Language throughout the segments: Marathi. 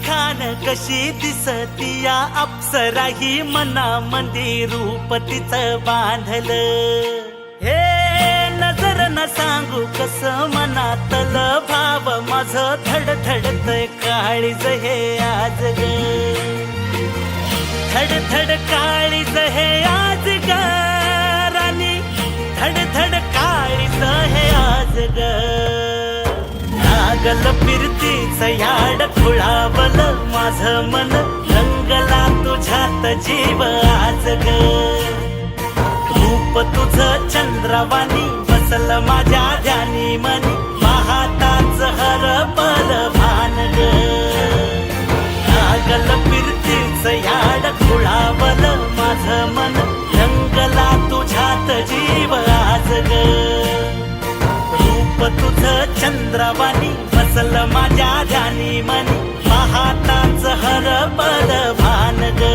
खान कशी दिसतीया अप्सरा ही मनामंदी रूप तिचं बांधलं हे नजर न सांगू कस मनातल भाव माझं धडधडतय काळीज हे आज ग धडधड काळीज हे आज ग राणी धडधड काळीज हे आज ग लागल फिरतीच याड खुळावल माझं मन रंगला तुझ्यात जीव आज ग रूप तुझं चंद्रवाणी बसल माझ्या ध्यानी मनी पाहताच हरपल भान ग लागल फिरतीच याड खुळावल माझं मन रंगला तुझ्यात जीव आज ग रूप तुझं चंद्रवाणी बसल माझ्या ध्यानी मनी पाहताच हरपल भान ग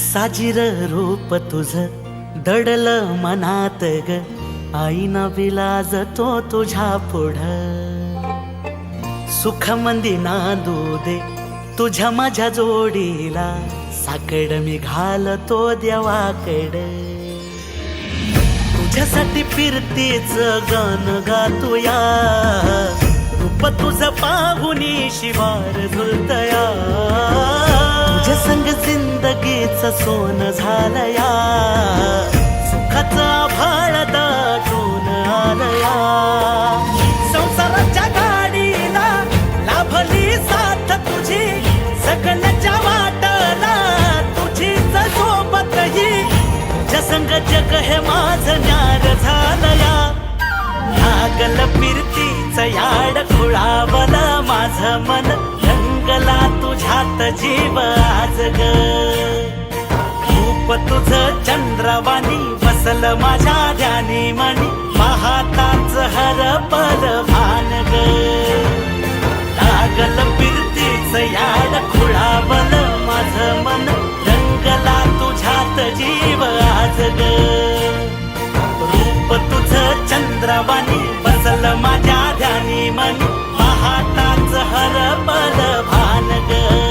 साजिर रूप तुझ दडल मनात ग आईना विलाज तो तुझ्या पुढ सुख मंदी नांदू दे तुझ्या माझ्या जोडीला साकड मी घालतो देवाकड तुझ्यासाठी फिरतीच गान गातोया रूप तुझ पाहुनी शिवार झुलतया तुझ्या संग जिंदगीच सोन झालया सुखाचा भाळ दाटून आलया संसाराच्या गाडीला लाभली साथ तुझी सगळ्याच्या वाटला तुझीच सोबत ही तुझ्या संग जग हे माझं न्यार झालया लागल फिरतीच याड खुळावल माझं मन रंगला तुझ्यात जीव आज ग रूप तुझं चंद्रवाणी बसल माझ्या ध्यानी मनी पाहताच हरपल भान ग लागल फिरतीच याड खुळावल माझं मन रंगला तुझ्यात जीव आज ग रूप तुझं चंद्रवाणी बसल माझ्या ध्यानी मनी पाहताच हरपल भान ग